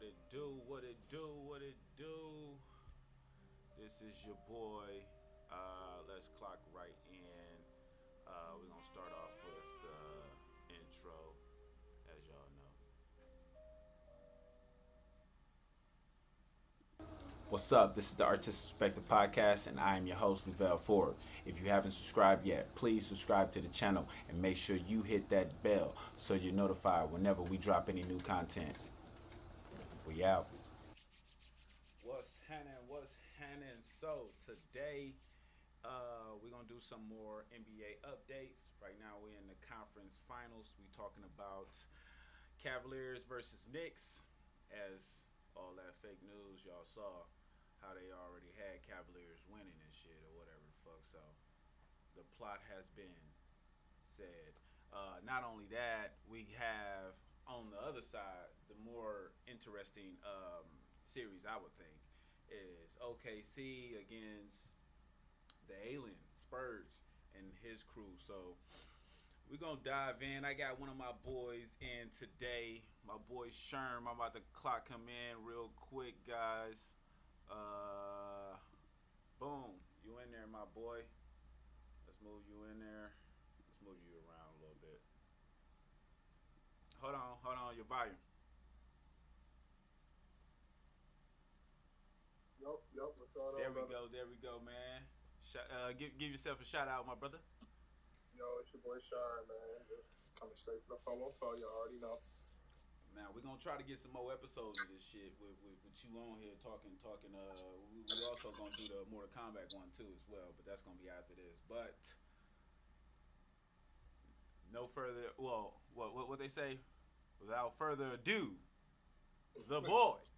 What it do, what it do, what it do. This is your boy. Let's clock right in. We're going to start off with the intro, as y'all know. What's up? This is the Artistic Perspective Podcast, and I am your host, Lavelle Ford. If you haven't subscribed yet, please subscribe to the channel and make sure you hit that bell so you're notified whenever we drop any new content. We out. What's happening? What's happening? So today, we're gonna do some more NBA updates. Right now, we're in the conference finals. We talking about Cavaliers versus Knicks. As all that fake news y'all saw, how they already had Cavaliers winning and shit or whatever the fuck. So the plot has been said. Not only that, we have on the other side the more interesting series I would think is OKC against the Alien Spurs and his crew. So we're gonna dive in. I got one of my boys in today, my boy Sherm. I'm about to clock him in real quick, guys. Boom, you in there, my boy. Let's move you in there. Let's move you around a little bit. Hold on, your volume. Yup, what's going There on, we brother? go, there we go, man. Give yourself a shout out, my brother. Yo, it's your boy Shine, man. Just coming straight from the 414, you already know. Now we're gonna try to get some more episodes of this shit with you on here talking. We also gonna do the Mortal Kombat one too as well, but that's gonna be after this. But no further. Well, what they say? Without further ado, the boys.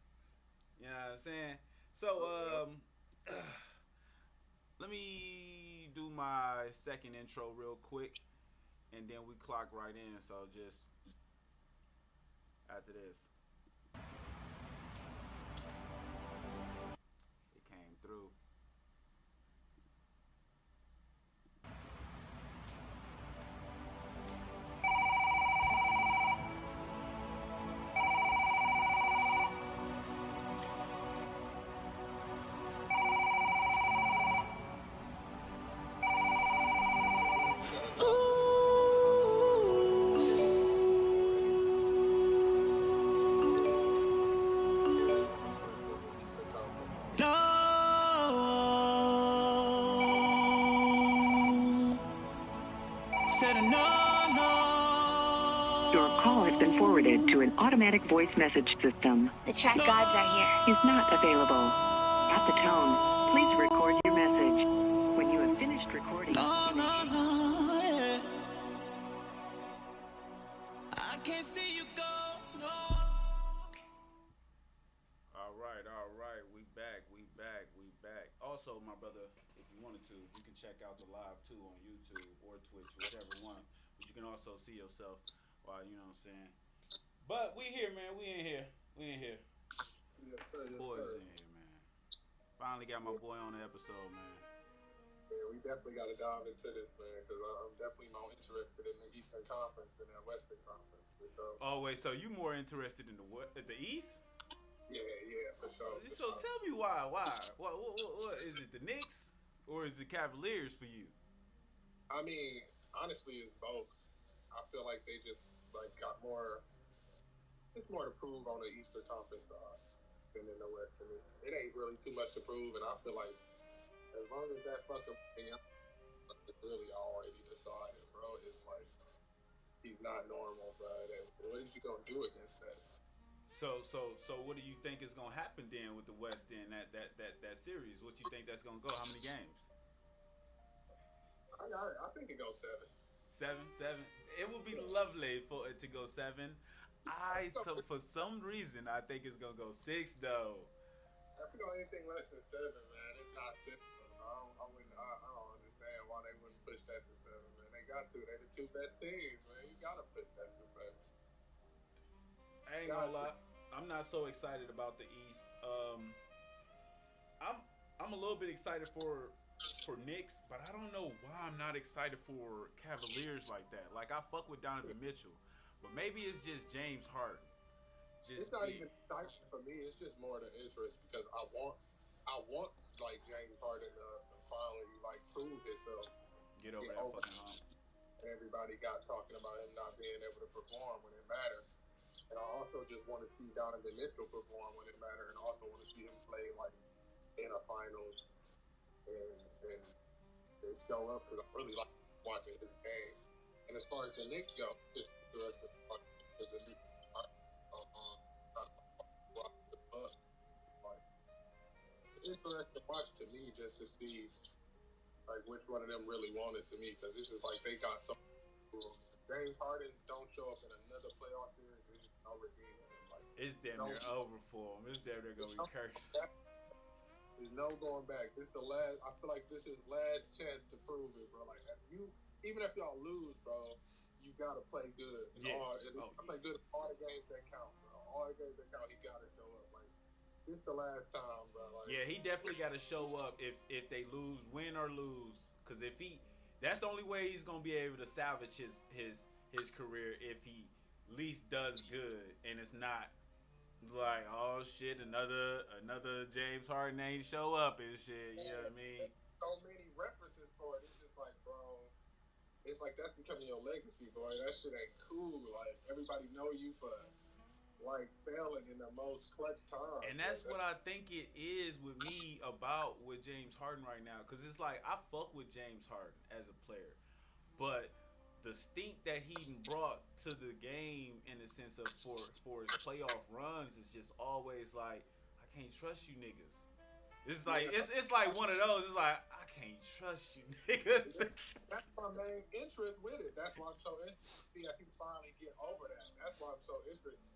You know what I'm saying? So let me do my second intro real quick, and then we clock right in. So just after this, it came through. First in the Eastern Conference. Your call has been forwarded to an automatic voice message system. The track gods are here. Is not available. At the tone, please record your message. When you have finished recording, you may I can't see you go, no. All right. We back. Also, my brother, if you wanted to, you can check out the live too on YouTube or Twitch, whichever one. But you can also see yourself while you know what I'm saying. But we here, man. We in here. Yes, sir, yes, Boys sir. in here, man. Finally got my boy on the episode, man. Yeah, we definitely got to dive into this, man, because I'm definitely more interested in the Eastern Conference than the Western Conference, for sure. Oh wait, so you more interested in the what? At the East? Yeah, for sure. For So sure. tell me why? What is it? The Knicks or is it Cavaliers for you? I mean, honestly, it's both. I feel like they just got more. It's more to prove on the Eastern Conference side than in the West to me. It ain't really too much to prove, and I feel like as long as that fucking thing is really already decided, bro, it's like he's not normal, bro. And what is you gonna do against that? So what do you think is gonna happen then with the West in that series? What you think that's gonna go? How many games? I think it goes seven. Seven. It would be lovely for it to go seven. For some reason I think it's gonna go six though. I feel anything less than seven, man, it's not seven. I don't understand why they wouldn't push that to seven, man. They got to. They're the two best teams, man. You gotta push that to seven. I ain't gonna lie. I'm not so excited about the East. I'm a little bit excited for Knicks, but I don't know why I'm not excited for Cavaliers like that. Like I fuck with Donovan Mitchell, but maybe it's just James Harden. it's not even excitement for me. It's just more the interest because I want like James Harden to finally like prove himself. Get over that fucking hump. Everybody got talking about him not being able to perform when it mattered. And I also just want to see Donovan Mitchell perform when it mattered, and also want to see him play like in a finals and show up because I really like watching his game. And as far as the Knicks go, it's interesting to watch the Knicks. It's interesting to watch to me just to see like which one of them really wanted to me because this is like they got some. James Harden don't show up in another playoff series. There's just no redeeming him. Like, it's damn near over for him. It's damn near gonna be cursed. There's no going back. This the last. I feel like this is last chance to prove it, bro. Like even if y'all lose, bro, you gotta play good. Play good in all the games that count, bro. All the games that count, he gotta show up. Like this the last time, bro. Like, yeah, he definitely gotta show up if they lose, win or lose. Cause if that's the only way he's gonna be able to salvage his career if he at least does good and it's not like, oh shit, another James Harden ain't show up and shit. You know what I mean? So many references for it. It's just like, bro, it's like that's becoming your legacy, boy. That shit ain't cool. Like everybody know you for like failing in the most clutch times. And that's what I think it is with me with James Harden right now. Cause it's like I fuck with James Harden as a player, but the stink that he brought to the game in the sense of for his playoff runs is just always like, I can't trust you niggas. It's like it's like one of those. It's like I can't trust you niggas. That's my main interest with it. That's why I'm so interested that he finally get over that. That's why I'm so interested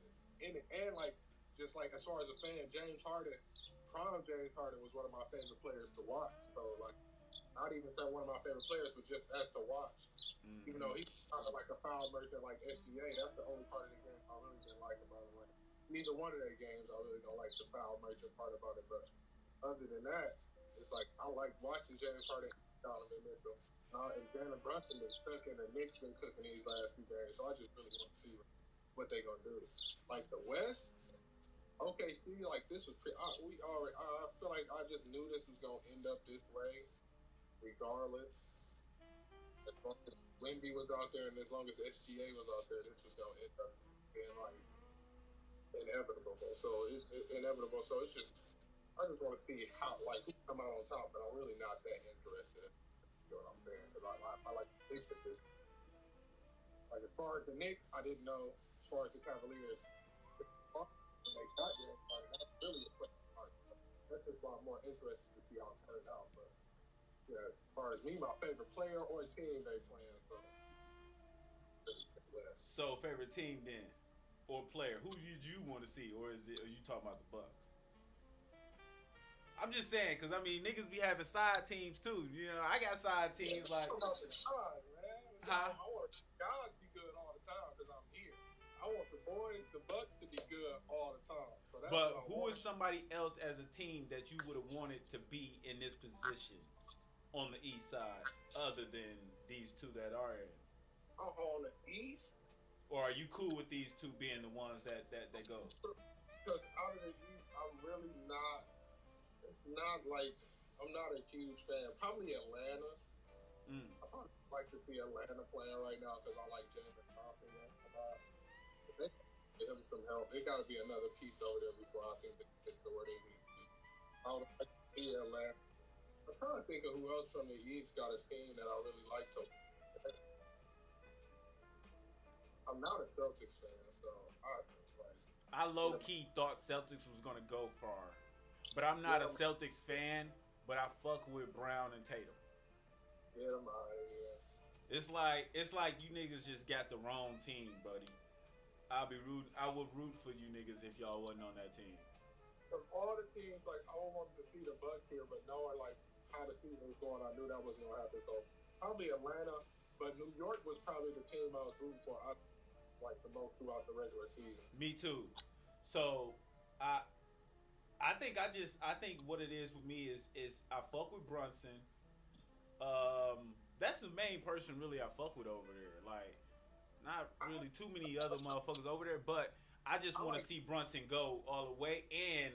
in it. And like just like as far as a fan, James Harden, prime James Harden was one of my favorite players to watch. So like. Not even say one of my favorite players, but just as to watch. Mm-hmm. Even though he's kind of like a foul merchant like SGA, that's the only part of the game I really didn't like about it. Neither one of their games I really don't like the foul merchant part about it. But other than that, it's like I like watching James Harden and Donovan Mitchell. And Jalen Brunson been cooking, and Nick's been cooking these last few games. So I just really want to see what they're gonna do. Like the West, OKC, like this was I feel like I just knew this was gonna end up this way. Regardless, as long as Wemby was out there and as long as SGA was out there, this was going to end up being like inevitable. So it's inevitable. So it's just, I just want to see how, like, who come out on top, but I'm really not that interested. You know what I'm saying? Because I like the big picture. Like, as far as the Knicks, I didn't know. As far as the Cavaliers, when they got there, that's really a question mark. That's just why I'm more interested to see how it turned out. But yeah, as far as me, my favorite player or team they playing. So favorite team then, or player? Who did you want to see, or are you talking about the Bucks? I'm just saying, cause I mean niggas be having side teams too. You know, I got side teams like. God, man. Huh? I want guys to be good all the time because I'm here. I want the boys, the Bucks, to be good all the time. So that's but who is somebody else as a team that you would have wanted to be in this position? On the East side, other than these two that are in? On the East? Or are you cool with these two being the ones that go? Because out of the East, I'm really not. It's not like I'm not a huge fan. Probably Atlanta. I probably like to see Atlanta playing right now because I like James Johnson. They give him some help. They got to be another piece over there before I think they get to where they need to be. I would like to see Atlanta. I'm trying to think of who else from the East got a team that I really like to. I'm not a Celtics fan, so I low key thought Celtics was gonna go far, but I'm not a Celtics fan. But I fuck with Brown and Tatum. Get them out of here. It's like you niggas just got the wrong team, buddy. I would root for you niggas if y'all wasn't on that team. Of all the teams, like I wanted to see the Bucks here, but knowing like how the season was going, I knew that wasn't gonna happen. So probably Atlanta, but New York was probably the team I was rooting for. Like the most throughout the regular season. Me too. So I think what it is with me is I fuck with Brunson. That's the main person really I fuck with over there. Like not really too many other motherfuckers over there, but I just want to see Brunson go all the way, and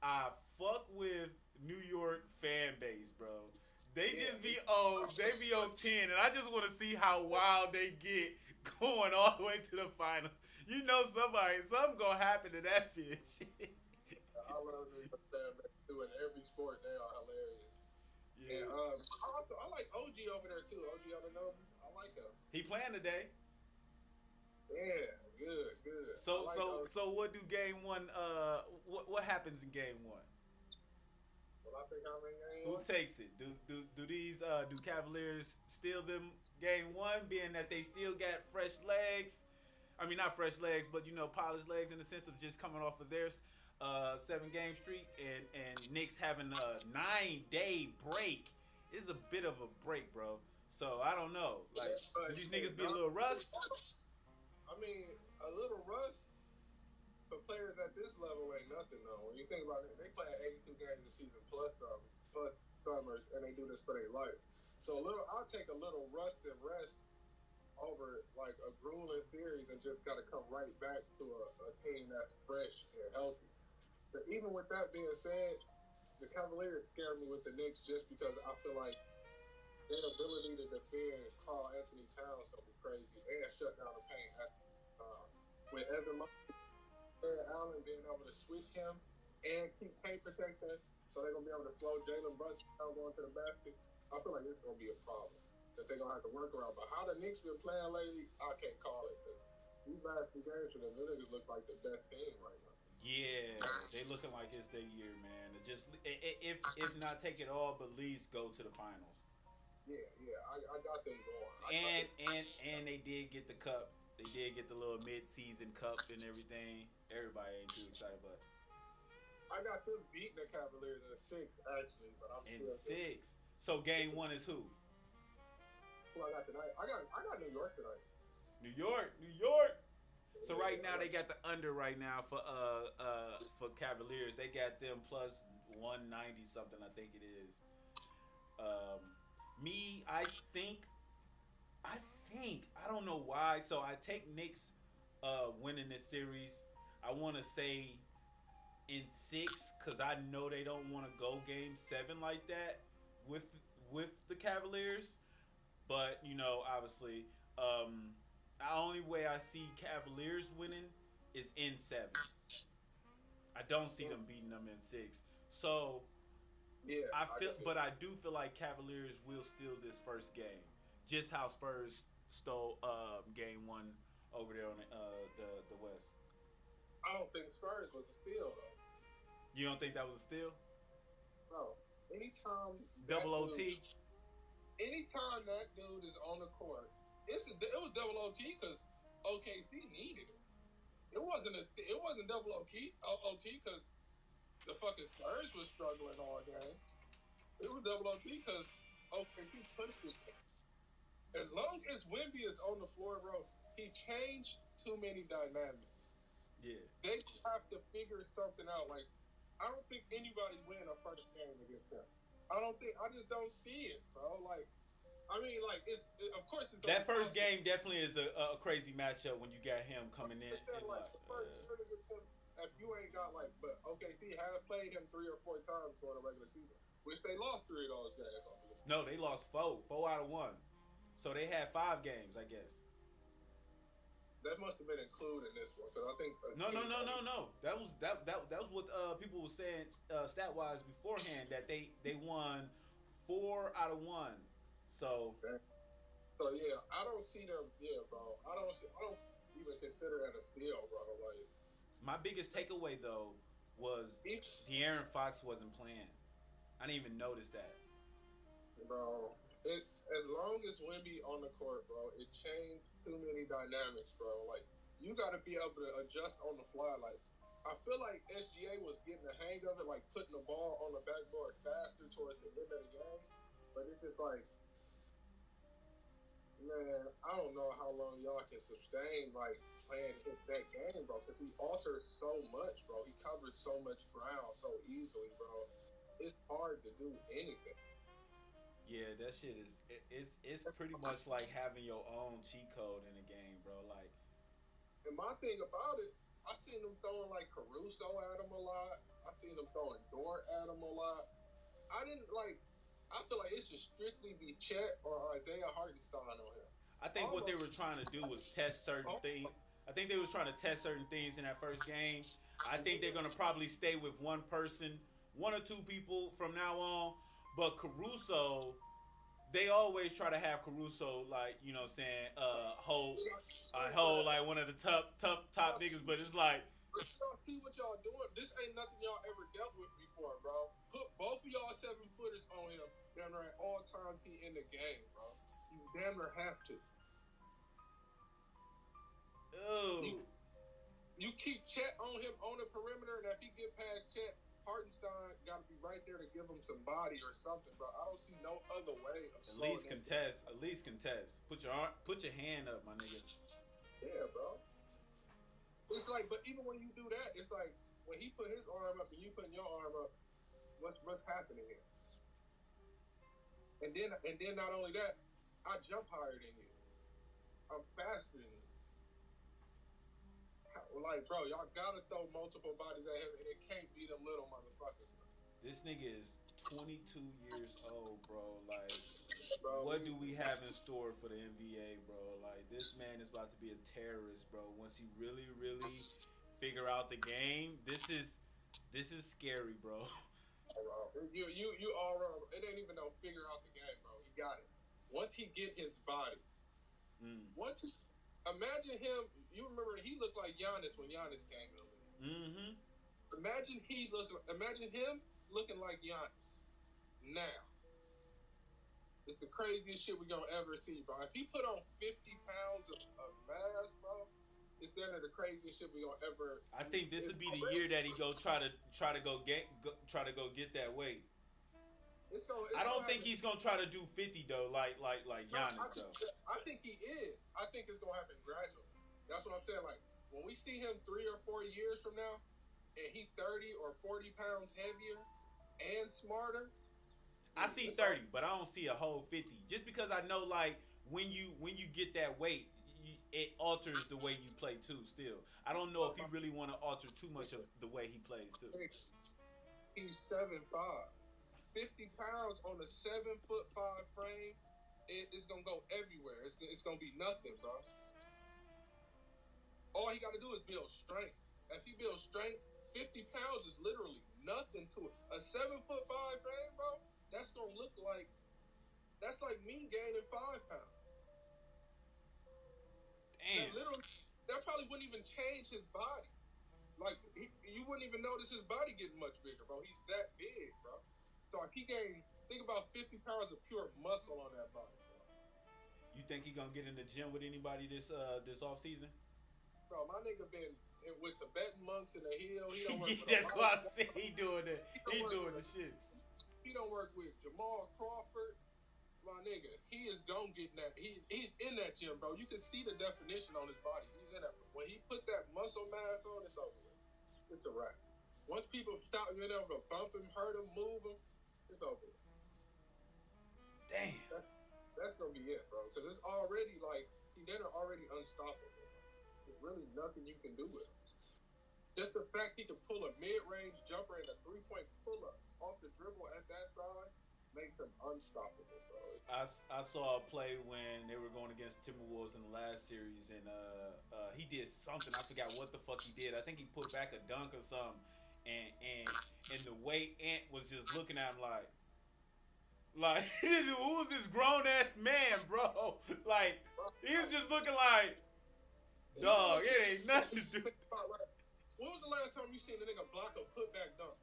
I fuck with New York fan base, bro. They just be on 10, and I just want to see how wild they get going all the way to the finals. You know, something gonna happen to that bitch. I love New York fan base too. In every sport, they are hilarious. Yeah. And I like OG over there too. OG Anunoby, I like him. He playing today. Yeah, good. So like so what do game one? What happens in game one? Well, I think I'm in game Who one. takes it? Do these do Cavaliers steal them game one, being that they still got fresh legs? I mean, not fresh legs, but you know, polished legs in the sense of just coming off of their 7-game streak, and Knicks having a 9-day break. Is a bit of a break, bro. So I don't know. Like, do these niggas be a little rushed? I mean, a little rust for players at this level ain't nothing though. When you think about it, they play 82 games a season plus summers, and they do this for their life. So I'll take a little rust and rest over like a grueling series and just got to come right back to a team that's fresh and healthy. But even with that being said, the Cavaliers scare me with the Knicks just because I feel like their ability to defend Karl Anthony Towns gonna be crazy and shut down the paint. With Evan Allen being able to switch him and keep paint protection, so they're gonna be able to slow Jalen Brunson down going to the basket. I feel like it's gonna be a problem that they're gonna have to work around. But how the Knicks been playing lately, I can't call it, because these last few games for them, the niggas look like the best team right now. Yeah, they looking like it's their year, man. Just if not take it all, but at least go to the finals. Yeah, I got them going. And they did get the cup. They did get the little mid-season cup and everything. Everybody ain't too excited, but I got them beating the Cavaliers in 6 actually, but I'm in still 6. So game 1 is who? Who I got tonight? I got New York tonight. New York. So right now they got the under right now for Cavaliers. They got them plus 190 something, I think it is. I don't know why. So I take Knicks winning this series. I want to say in 6 because I know they don't want to go game 7 like that with the Cavaliers. But you know, obviously, the only way I see Cavaliers winning is in 7. I don't see them beating them in 6. So Yeah, I do feel like Cavaliers will steal this first game, just how Spurs stole game 1 over there on the West. I don't think Spurs was a steal though. You don't think that was a steal? No. Anytime Double OT. Anytime that dude is on the court, it was double OT because OKC needed it. It wasn't double OT because the fucking Spurs was struggling all game. It was double OT because OKC pushed it. As long as Wemby is on the floor, bro, he changed too many dynamics. Yeah. They have to figure something out. Like, I don't think anybody win a first game against him. I just don't see it, bro. Like, I mean, like, of course it's gonna That first game definitely is a crazy matchup when you got him coming in. And, like, the first game against him, if you ain't got like, but OKC has played him 3 or 4 times during the regular season, which they lost 3 of those games, I believe. No, they lost 4 out of 1. So they had 5 games, I guess. That must have been included in this one, because I think No. That was what people were saying stat wise beforehand, that they won 4 out of 1. So yeah, I don't see them. Yeah, bro. I don't even consider that a steal, bro. Like, my biggest takeaway though was De'Aaron Fox wasn't playing. I didn't even notice that, bro. As long as Wemby on the court, bro, it changed too many dynamics, bro. Like, you got to be able to adjust on the fly. Like, I feel like SGA was getting the hang of it, like putting the ball on the backboard faster towards the end of the game. But it's just like, man, I don't know how long y'all can sustain, like, playing that game, bro, because he alters so much, bro. He covers so much ground so easily, bro. It's hard to do anything. Yeah, that shit is it's pretty much like having your own cheat code in the game, bro. Like, and my thing about it, I seen them throwing like Caruso at him a lot. I seen them throwing Dort at him a lot. I feel like it should strictly be Chet or Isaiah Hartenstein on him. I think what they were trying to do was test certain things. I think they was trying to test certain things in that first game. I think they're gonna probably stay with one person, one or two people from now on. But Caruso, they always try to have Caruso like, you know what I'm saying, hold like one of the top niggas, but it's like, y'all see what y'all doing? This ain't nothing y'all ever dealt with before, bro. Put both of y'all 7-footers on him damn near at all times he in the game, bro. You damn near have to. ooh. You keep Chet on him on the perimeter, and if he get past Chet, Hartenstein got to be right there to give him some body or something, bro. I don't see no other way of At least contest. Put your hand up, my nigga. Yeah, bro. It's like, but even when you do that, it's like when he put his arm up and you putting your arm up, what's happening here? And then not only that, I jump higher than you. I'm faster than you. Like, bro, y'all gotta throw multiple bodies at him, and it can't be them little motherfuckers, bro. This nigga is 22 years old, bro. Like, Bro, what do we have in store for the NBA, bro? Like, this man is about to be a terrorist, bro. Once he really, really figure out the game, this is scary, bro. You all wrong. It ain't even no figure out the game, bro. He got it. Once he get his body, imagine him. You remember he looked like Giannis when Giannis came in the league. Mm-hmm. Imagine him looking like Giannis now. It's the craziest shit we gonna ever see, bro. If he put on 50 pounds of mass, bro, it's the craziest shit we gonna ever. I think this would be the year that he go try to go get that weight. I don't think he's gonna try to do 50 though, like Giannis though. I think he is. I think it's gonna happen gradually. That's what I'm saying. Like when we see him 3 or 4 years from now, and he 30 or 40 pounds heavier and smarter. I see 30, but I don't see a whole 50. Just because I know, like, when you get that weight, it alters the way you play too. Still, I don't know if he really want to alter too much of the way he plays too. He's 7'5", 50 pounds on a 7'5" frame. It's gonna go everywhere. It's gonna be nothing, bro. All he got to do is build strength. If he builds strength, 50 pounds is literally nothing to it. A 7'5" frame, bro. That's gonna look like me gaining 5 pounds. Damn. That probably wouldn't even change his body. Like you wouldn't even notice his body getting much bigger, bro. He's that big, bro. So if he gained, think about 50 pounds of pure muscle on that body, bro. You think he gonna get in the gym with anybody this off season? Bro, my nigga been with Tibetan monks in the hill. He don't work with that's what I said. He doing the shits. He don't work with Jamal Crawford. My nigga, he is gonna get in that. He's in that gym, bro. You can see the definition on his body. He's in that. When he put that muscle mass on, it's over with. It's a wrap. Once people stop being able to bump him, hurt him, move him, it's over with. Damn. That's gonna be it, bro. Because it's already like they're already unstoppable. There's really nothing you can do with him. Just the fact he can pull a mid-range jumper and a 3-point pull-up off the dribble at that size makes him unstoppable, bro. I saw a play when they were going against Timberwolves in the last series, and he did something. I forgot what the fuck he did. I think he put back a dunk or something, and the way Ant was just looking at him like who was this grown ass man, bro? Like he was just looking like, dog, it ain't nothing to do. When was the last time you seen a nigga block a putback dunk?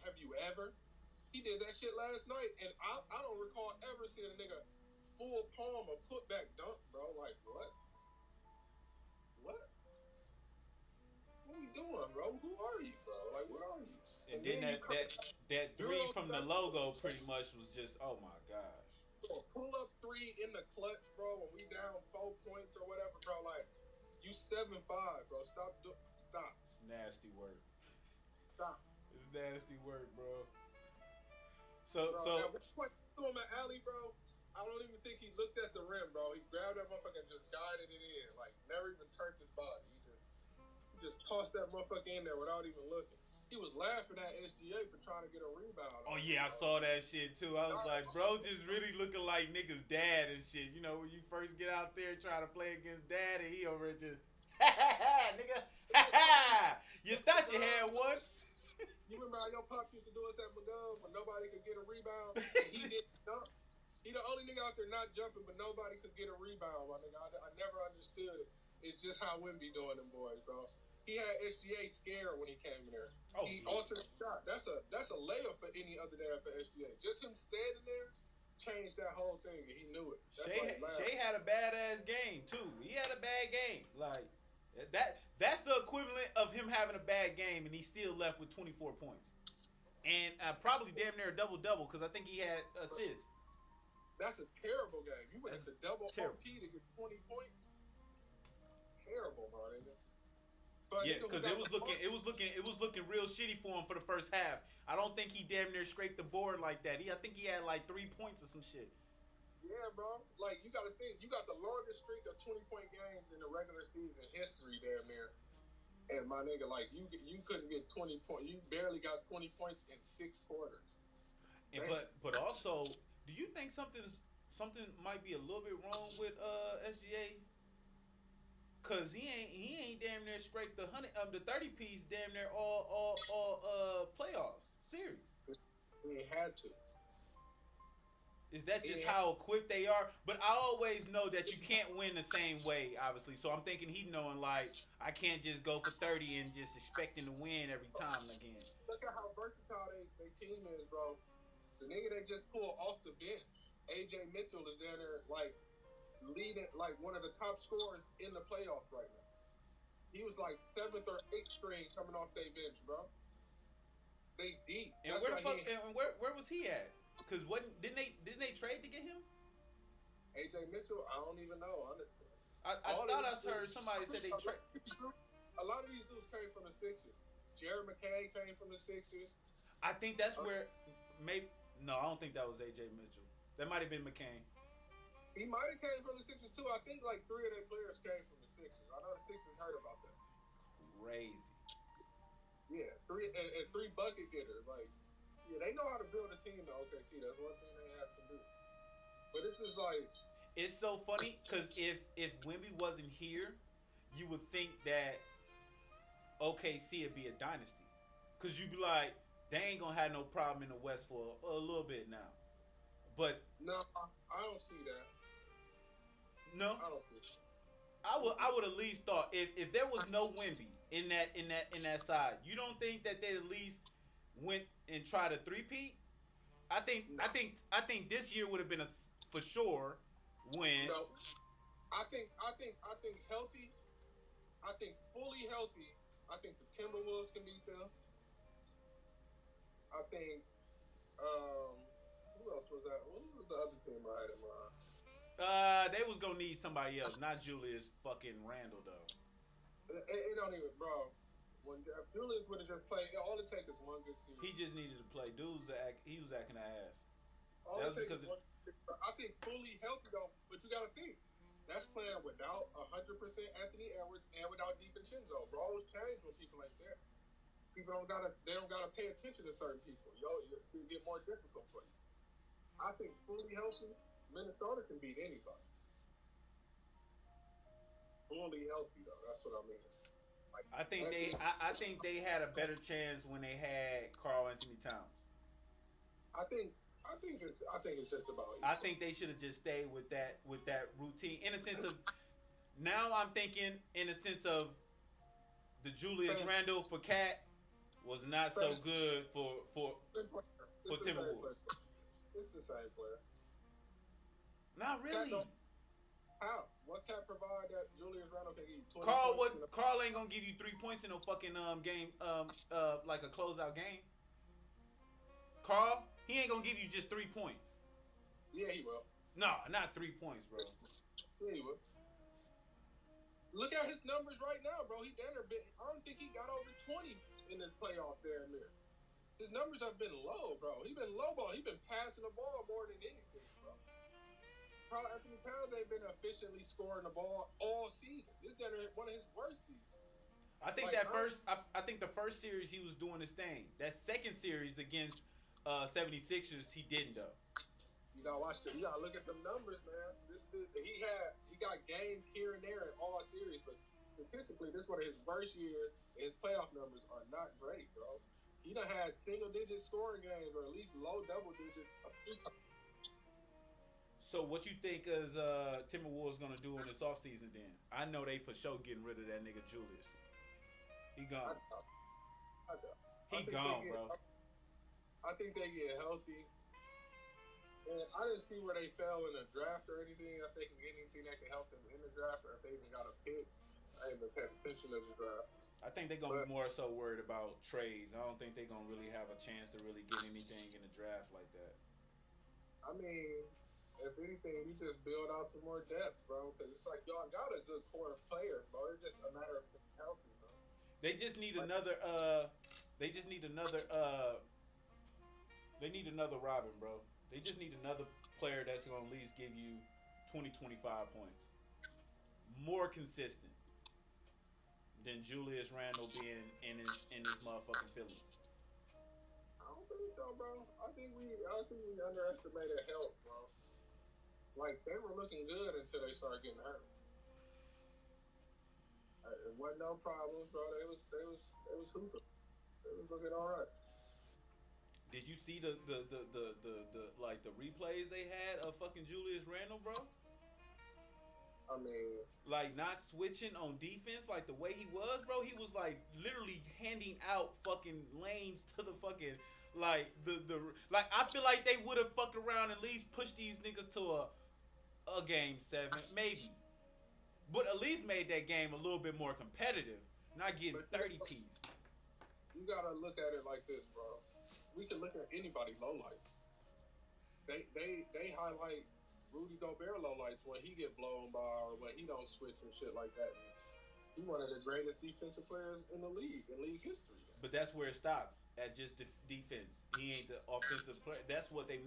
Have you ever? He did that shit last night, and I don't recall ever seeing a nigga full palm or putback dunk, bro. Like, what? What? What we doing, bro? Who are you, bro? Like, what are you? And then that three from the logo pretty much was just, oh my gosh. Pull up 3 in the clutch, bro, when we down 4 points or whatever, bro. Like, you 7'5", bro. Stop. It's nasty work. Stop. It's nasty work, bro. So at what point you threw him an alley, bro? I don't even think he looked at the rim, bro. He grabbed that motherfucker and just guided it in. Like, never even turned his body. He just tossed that motherfucker in there without even looking. He was laughing at SGA for trying to get a rebound. Oh yeah, I saw that shit too. I was like, bro, just really looking like niggas' dad and shit. You know, when you first get out there trying to play against dad, and he over there just, nigga, you thought you had one. You remember how your pops used to do us at McGovern when nobody could get a rebound? And he didn't jump. He the only nigga out there not jumping, but nobody could get a rebound, my nigga. I never understood it. It's just how Wemby doing them boys, bro. He had SGA scared when he came in there. Oh, He yeah. altered the shot. That's a layup for any other day for SGA. Just him standing there changed that whole thing, and he knew it. That's why he laughed. Shea had a badass game too. He had a bad game. Like that's the equivalent of him having a bad game and he still left with 24 points. And probably damn near a double-double because I think he had assists. That's a terrible game. You went That's into double terrible. OT to get 20 points. Terrible, bro. Nigga. But Yeah, nigga, who because got it was the looking real shitty for him for the first half. I don't think he damn near scraped the board like that. I think he had like 3 points or some shit. Yeah, bro. Like, you got to think, you got the longest streak of 20-point games in the regular season history, damn near. And my nigga, like, you couldn't get 20 points. You barely got 20 points in 6 quarters. And, but also, do you think something might be a little bit wrong with SGA? Cause he ain't damn near scraped the 30 piece damn near all playoffs series. He had to. Is that just Yeah. how equipped they are? But I always know that you can't win the same way, obviously. So I'm thinking he knowing like I can't just go for 30 and just expecting to win every time again. Look at how versatile they team is, bro. The nigga they just pulled off the bench, AJ Mitchell, is down there like leading, like one of the top scorers in the playoffs right now. He was like 7th or 8th string coming off their bench, bro. They deep. And That's where the why fuck? And where was he at? Cause didn't they trade to get him? AJ Mitchell, I don't even know, honestly. I All thought of these I heard dudes- somebody said they trade. A lot of these dudes came from the Sixers. Jared McCain came from the Sixers. I think that's where maybe no, I don't think that was AJ Mitchell. That might have been McCain. He might have came from the Sixers too. I think like 3 of their players came from the Sixers. I know the Sixers heard about that. Crazy. Yeah, 3 and 3 bucket getters. Like, yeah, they know how to build a team to OKC. That's one thing they have to do. But this is like, It's so funny because if Wemby wasn't here, you would think that OKC would be a dynasty. Cause you'd be like, they ain't gonna have no problem in the West for a little bit now. But no, I don't see that. no, I don't see it. I would at least thought if there was no Wemby in that side, you don't think that they at least went and tried a three-peat? I think this year would have been a for sure win. No, I think healthy. I think fully healthy. I think the Timberwolves can beat them. I think who else was that? Who was the other team I had in mind? They was gonna need somebody else, not Julius fucking Randle though. It don't even, bro. If Julius would have just played, all it takes is one good season. He just needed to play. He was acting ass. All that it was takes because is one. I think fully healthy though, but you got to think that's playing without 100% Anthony Edwards and without DiVincenzo. Bro, always change when people ain't there. People they don't gotta pay attention to certain people. It's gonna get more difficult for you. I think fully healthy, Minnesota can beat anybody. Fully healthy though, that's what I mean. Like, I think they had a better chance when they had Karl Anthony Towns. I think it's just about. I think they should have just stayed with that routine in a sense of. Now I'm thinking in a sense of the Julius Randle for Cat was not so good for Timberwolves. It's the same player. Not really. How? What can I provide that Julius Randle can give you? 20 Carl points Carl ain't gonna give you 3 points in no fucking game like a closeout game. Carl, he ain't gonna give you just 3 points. Yeah, he will. No, not 3 points, bro. Yeah, he will. Look at his numbers right now, bro. He down there. I don't think he got over 20 in his playoff there and there. His numbers have been low, bro. He been low ball. He been passing the ball more than anything, bro. Carl Anthony Towns ain't been efficiently scoring the ball all season. This is one of his worst seasons. I think Like, I think the first series he was doing his thing. That second series against 76ers, he didn't though. You gotta watch you gotta look at them numbers, man. He got games here and there in all series, but statistically, this is one of his worst years. And his playoff numbers are not great, bro. He done had single-digit scoring games, or at least low double digits. So what you think is Timberwolves gonna do in this offseason then? I know they for sure getting rid of that nigga Julius. He gone. He gone, bro. I think they get healthy. And I didn't see where they fell in the draft or anything. If they can get anything that can help them in the draft, or if they even got a pick. I ain't been paying attention to the draft. I think they're gonna be more so worried about trades. I don't think they're gonna really have a chance to really get anything in the draft like that. I mean, if anything, you just build out some more depth, bro. Because it's like y'all got a good core of players, bro. It's just a matter of staying healthy, bro. They just need another. They need another Robin, bro. They just need another player that's gonna at least give you 20, 25 points. More consistent than Julius Randle being in his motherfucking feelings. I don't think so, bro. I think we underestimated health, bro. Like, they were looking good until they started getting hurt. It wasn't no problems, bro. They was hooping. They was looking all right. Did you see the like the replays they had of fucking Julius Randle, bro? I mean, like not switching on defense, like the way he was, bro. He was like literally handing out fucking lanes to the fucking like the like. I feel like they would have fucked around and at least pushed these niggas to a game 7, maybe, but at least made that game a little bit more competitive. Not getting 30 piece. You gotta look at it like this, bro. We can look at anybody's lowlights. They highlight Rudy Gobert lowlights when he get blown by or when he don't switch and shit like that. He's one of the greatest defensive players in the league, in league history. But that's where it stops, at just defense. He ain't the offensive player. That's what they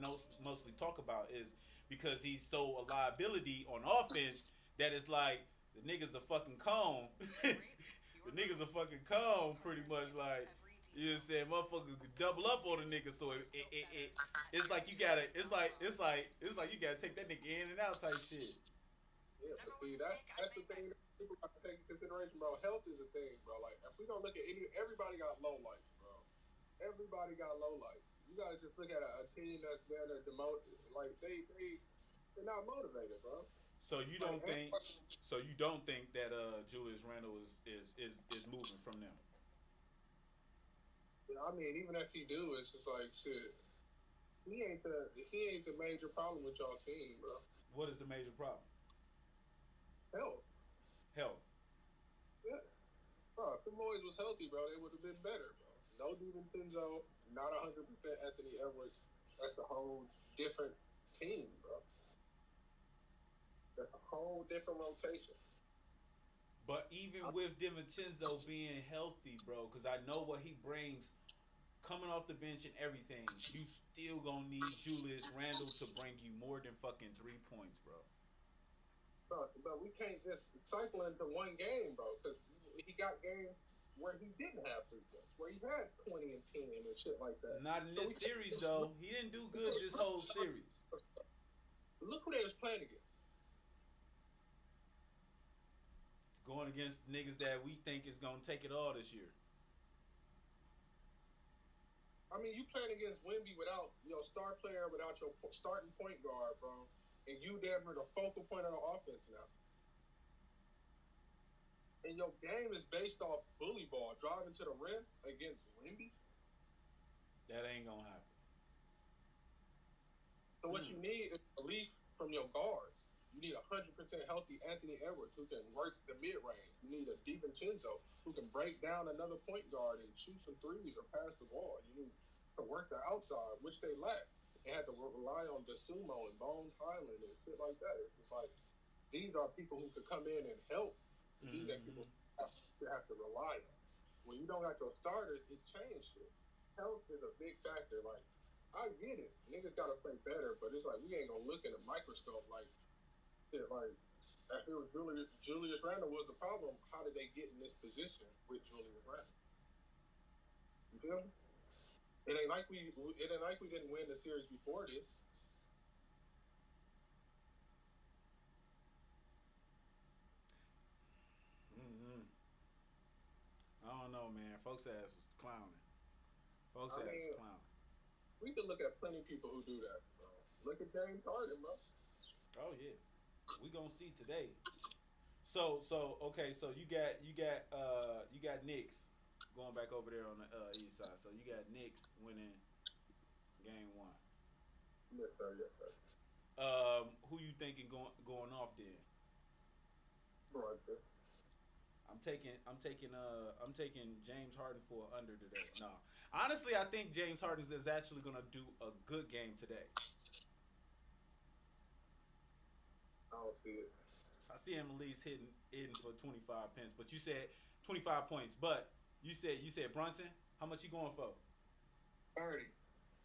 mostly talk about, is because he's so a liability on offense that it's like the nigga's a fucking cone. The nigga's a fucking cone, pretty much. Like, you know what I'm saying? Motherfuckers could double up on a nigga, so it's like you gotta you gotta take that nigga in and out type shit. Yeah, but see, that's the thing that people have to take into consideration, bro. Health is a thing, bro. Like, if we don't look at everybody got low lights, bro. Everybody got low lights. You gotta just look at a team that's better demoted. Like, they're not motivated, bro. So you don't think that Julius Randle is moving from them? I mean, even if he do, it's just like shit. He ain't the major problem with y'all team, bro. What is the major problem? Health. Yes. Bro, if the boys was healthy, bro, they would have been better, bro. No DiVincenzo, not 100% Anthony Edwards. That's a whole different team, bro. That's a whole different rotation. But even with DiVincenzo being healthy, bro, because I know what he brings coming off the bench and everything, you still gonna need Julius Randle to bring you more than fucking 3 points, bro. But we can't just cycle into one game, bro, because he got games where he didn't have 3 points, where he had 20 and 10 and shit like that. Not in this series, though. He didn't do good this whole series. Look who they was playing against. Going against niggas that we think is gonna take it all this year. I mean, you playing against Wemby without your star player, without your starting point guard, bro, and you damn near the focal point of the offense now. And your game is based off bully ball, driving to the rim against Wemby. That ain't gonna happen. So what you need is relief from your guards. You need 100% healthy Anthony Edwards who can work the mid-range. You need a DiVincenzo who can break down another point guard and shoot some threes or pass the ball. You need to work the outside, which they lack. They had to rely on DeSumo and Bones Highland and shit like that. It's just like, these are people who could come in and help. But these are people you have to rely on. When you don't got your starters, it changes shit. Health is a big factor. Like, I get it. Niggas got to play better, but it's like we ain't going to look in a microscope like, Like, if it was Julius Randle was the problem, how did they get in this position with Julius Randle? You feel me? It ain't like we didn't win the series before this. I don't know, man. Folks' ass was clowning. Folks' I ass mean, was clowning. We can look at plenty of people who do that, bro. Look at James Harden, bro. Oh yeah, we gonna see today. So okay. So you got Knicks going back over there on the east side. So you got Knicks winning game 1. Yes, sir. Yes, sir. Who you thinking going off then? Brunson. I'm taking James Harden for under today. No, honestly, I think James Harden is actually gonna do a good game today. I don't see it. I see him at least hitting for 25 pence. But you said 25 points. But you said Brunson. How much you going for? 30.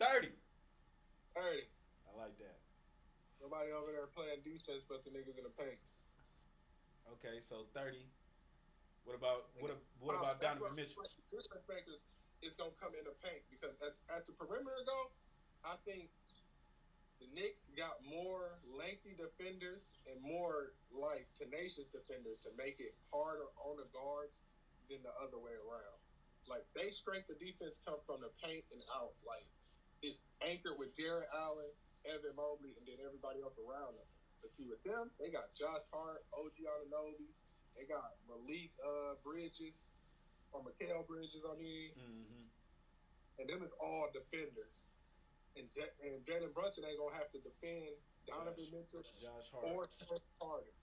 30. 30. I like that. Nobody over there playing defense but the niggas in the paint. Okay, so 30. What about That's Donovan Mitchell? Different makers is gonna come in the paint because at the perimeter go, I think the Knicks got more lengthy defenders and more like tenacious defenders to make it harder on the guards than the other way around. Like they strength of defense come from the paint and out. Like it's anchored with Jared Allen, Evan Mobley, and then everybody else around them. But see with them, they got Josh Hart, OG Anunoby, they got Malik Bridges or Mikal Bridges, and them is all defenders. And Jalen Brunson ain't gonna have to defend Donovan Mitchell Josh Hart or Harden.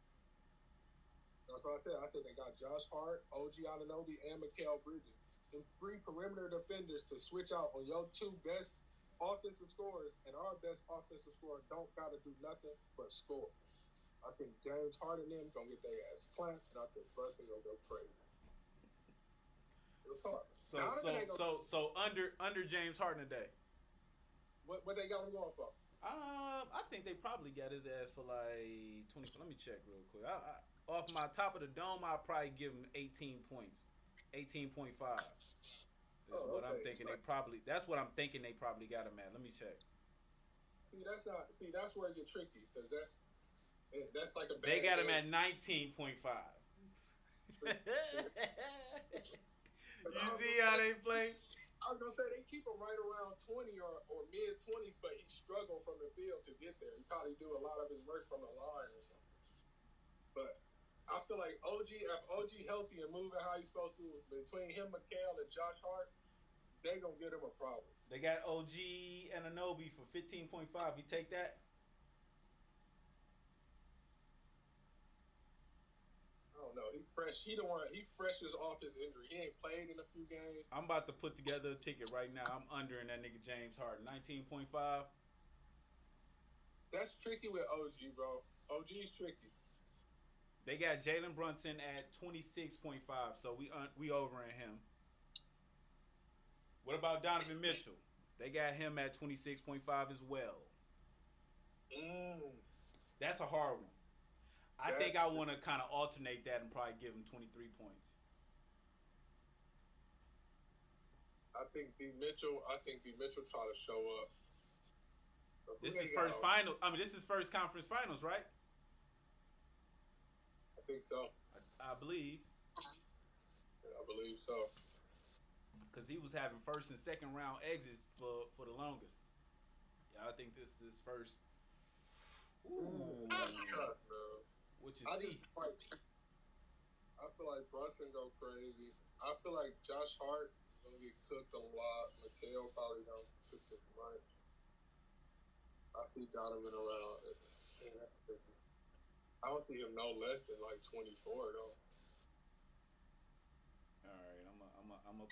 That's what I said. I said they got Josh Hart, OG Anunoby, and Mikal Bridges. And 3 perimeter defenders to switch out on your 2 best offensive scorers, and our best offensive scorer don't gotta do nothing but score. I think James Harden and them gonna get their ass clamped, and I think Brunson gonna go crazy. So under James Harden today. What they got him going for? I think they probably got his ass for like 20. Let me check real quick. Off my top of the dome, I'll probably give him 18 points, 18.5. What I'm thinking. That's what I'm thinking. They probably got him at. Let me check. That's where it get tricky because that's like a bad They got him game. at 19.5. You see how they play? I was gonna say they keep him right around 20 or mid 20s, but he struggled from the field to get there. He probably do a lot of his work from the line or something. But I feel like if OG healthy and moving how he's supposed to, between him, Mikal, and Josh Hart, they gonna get him a problem. They got OG and Anunoby for 15.5. You take that? I don't know. He fresh. He fresh is off his injury. He ain't played in a few games. I'm about to put together a ticket right now. I'm under in that nigga James Harden. 19.5. That's tricky with OG, bro. OG's tricky. They got Jalen Brunson at 26.5, so we over in him. What about Donovan Mitchell? They got him at 26.5 as well. That's a hard one. I think I want to kind of alternate that and probably give him 23 points. I think D. Mitchell try to show up. This is first final. I mean, this is first conference finals, right? I think so. I believe. Yeah, I believe so. Because he was having first and second round exits for the longest. Yeah, I think this is first. Ooh. What you see? I feel like Brunson go crazy. I feel like Josh Hart gonna get cooked a lot. Mikal probably don't cook as much. I see Donovan around. Man, that's tricky. I don't see him no less than like 24 though. All right, I'm gonna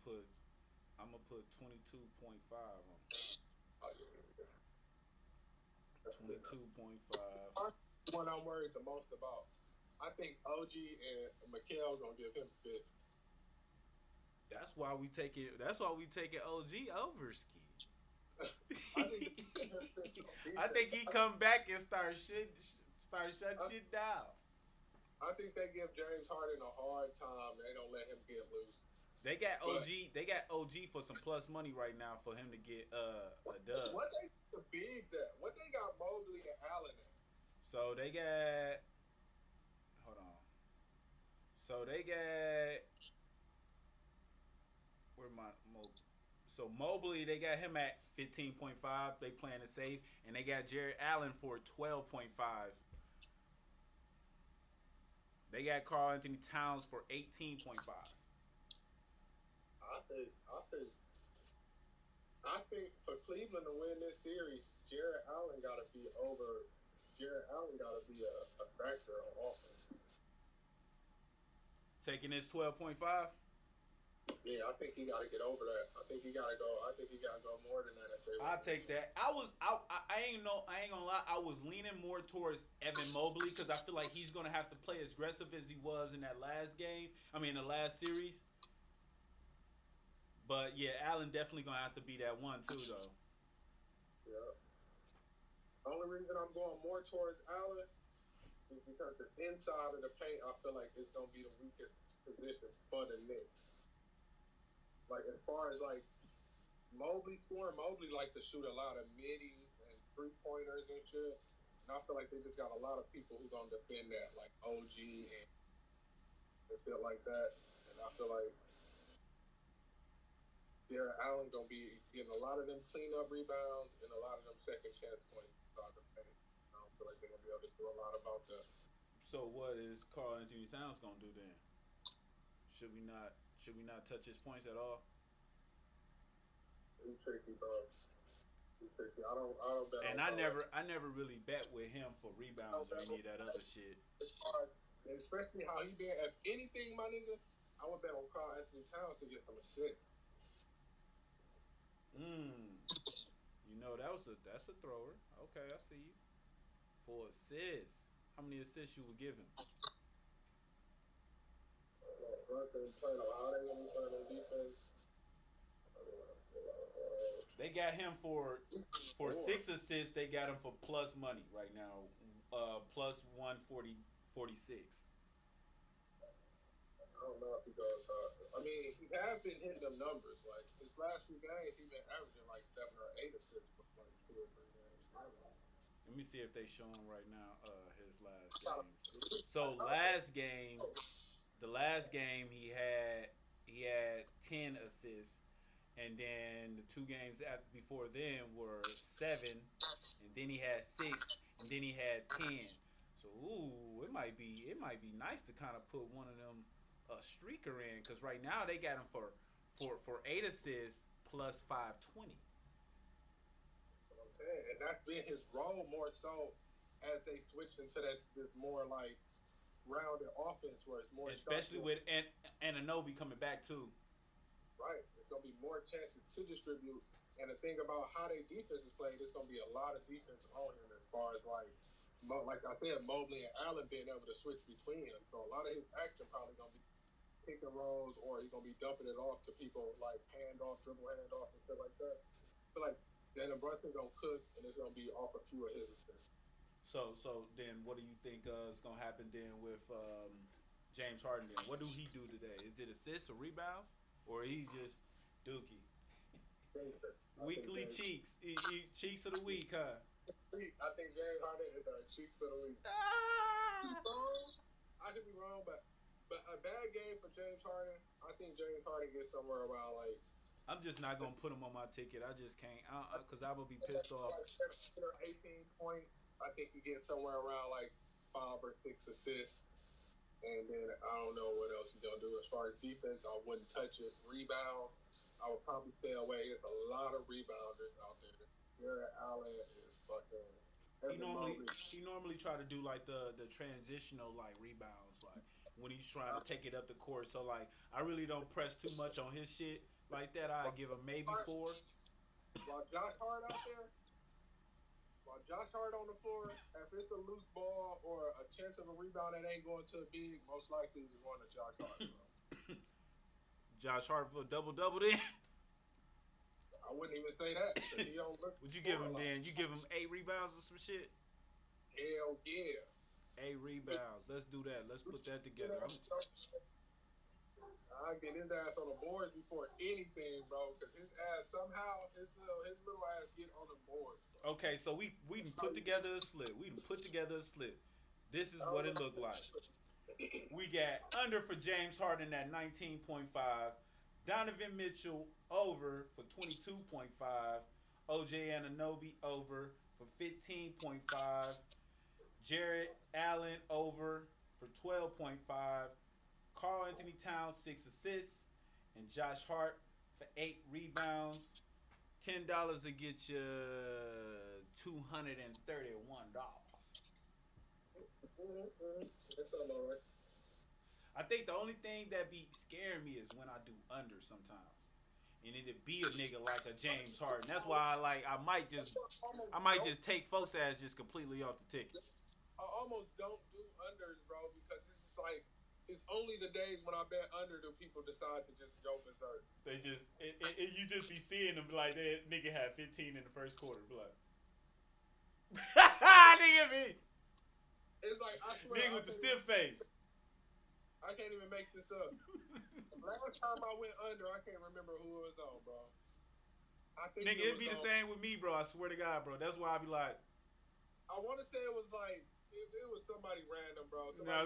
put 22.5 on. Oh, yeah. 22.5. One I'm worried the most about. I think OG and Mikal gonna give him fits. That's why we take it. That's why we take it OG over Ski. I think he come back and start shutting shit down. I think they give James Harden a hard time. They don't let him get loose. They got OG for some plus money right now for him to get a dub. What they the bigs at? What they got Mobley and Allen at? So they got. Hold on. So they got. Where my Mobley? So Mobley, they got him at 15.5. They playing it safe, and they got Jared Allen for 12.5. They got Karl Anthony Towns for 18.5. I think for Cleveland to win this series, Jared Allen got to be a factor on offense. Taking this 12.5. Yeah, I think he got to get over that. I think he got to go more than that. I'll take that. I ain't gonna lie. I was leaning more towards Evan Mobley because I feel like he's gonna have to play as aggressive as he was in that last game. I mean, the last series. But yeah, Allen definitely gonna have to be that one too, though. Yeah. The only reason I'm going more towards Allen is because the inside of the paint, I feel like it's gonna be the weakest position for the Knicks. Like as far as like Mobley scoring, Mobley like to shoot a lot of middies and 3-pointers and shit. And I feel like they just got a lot of people who's gonna defend that, like OG and shit like that. And I feel like Jared Allen gonna be getting a lot of them cleanup rebounds and a lot of them second chance points inside the paint. I don't feel like they're gonna be able to do a lot about that. So what is Karl Anthony Towns gonna do then? Should we not touch his points at all? He's tricky, bro. He's tricky. I don't bet. And I never really bet with him for rebounds or any of that other shit. As far as, and especially how he been at anything, my nigga, I would bet on Karl Anthony Towns to get some assists. You know that's a thrower. Okay, I see you. For assists, how many assists you would give him? Brunson playing a lot of them playing on defense. They got him for 6 assists. They got him for plus money right now, plus 146. I don't know if he goes. I mean, he have been hitting them numbers. Like his last few games, he been averaging like 7 or 8 assists for like 2 or 3 games. Let me see if they show him right now. His last games. So the last game he had 10 assists, and then the 2 games before then were 7, and then he had 6, and then he had 10. So it might be nice to kind of put one of them a streaker in, because right now they got him for 8 assists plus 520. What I'm saying, and that's been his role more so as they switched into this more like rounded offense where it's more, especially with Anunoby coming back too. Right, it's gonna be more chances to distribute, and the thing about how they defense is played, it's gonna be a lot of defense on him as far as like I said, Mobley and Allen being able to switch between him. So a lot of his action probably gonna be pick and rolls, or he's gonna be dumping it off to people like dribble hand off and stuff like that. I feel like Jalen Brunson gonna cook, and it's gonna be off a few of his assists. So then, what do you think is gonna happen then with James Harden? Then what do he do today? Is it assists or rebounds, or he's just dookie? Weekly cheeks, cheeks of the week, huh? I think James Harden is our cheeks of the week. I could be wrong, but a bad game for James Harden. I think James Harden gets somewhere around like. I'm just not gonna put him on my ticket. I just can't, cause I would be pissed off. 18 points. I think he gets somewhere around like 5 or 6 assists, and then I don't know what else he's gonna do. As far as defense, I wouldn't touch it. Rebound, I would probably stay away. There's a lot of rebounders out there. Jared Allen is fucking. He normally try to do like the transitional like rebounds, like when he's trying to take it up the court. So like I really don't press too much on his shit like that. I give him maybe 4. While Josh Hart out there, while Josh Hart on the floor, if it's a loose ball or a chance of a rebound that ain't going to a big, most likely it's going to Josh Hart. Bro. Josh Hart for a double then. I wouldn't even say that because he don't look. Would you give him then? You give him 8 rebounds or some shit? Hell yeah. 8 rebounds. Let's do that. Let's put that together. I get his ass on the boards before anything, bro. Because his ass somehow his little ass get on the boards. Bro. Okay, so we done put together a slip. This is what it looked like. We got under for James Harden at 19.5. Donovan Mitchell over for 22.5. OJ Anunoby over for 15.5. Jared Allen over for 12.5. Karl Anthony Towns 6 assists. And Josh Hart for 8 rebounds. $10 to get you $231. That's all right. I think the only thing that be scaring me is when I do under sometimes. And it'd be a nigga like a James Harden. That's why I might just take folks' ass just completely off the ticket. I almost don't do unders, bro, because this is like it's only the days when I bet under do people decide to just go berserk. They just you just be seeing them like that nigga had 15 in the first quarter, be like, nigga me. It's like I swear, Nigga with the stiff face. I can't even make this up. Last time I went under, I can't remember who it was on, bro. I think Nigga, it'd be the same with me, bro. I swear to God, bro. That's why I be like, I want to say it was like it was somebody random, bro. I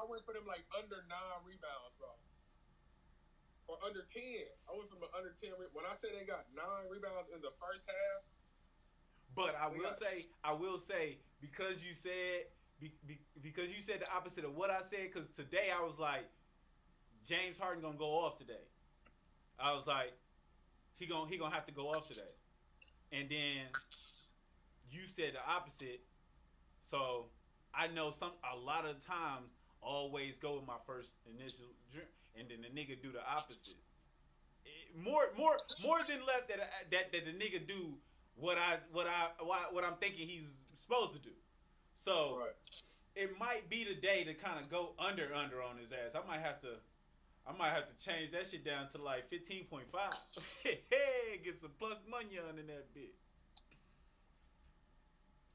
went for them like under 9 rebounds, bro, or under 10. I went from the under 10. When I say they got 9 rebounds in the first half, but I will say because you said the opposite of what I said. Because today I was like, James Harden gonna go off today. I was like, he gonna have to go off today, and then you said the opposite. So I know a lot of times always go with my first initial drink, and then the nigga do the opposite. More than left that the nigga do what I'm thinking he's supposed to do. So right. It might be the day to kind of go under on his ass. I might have to change that shit down to like 15.5. Hey, get some plus money on in that bit.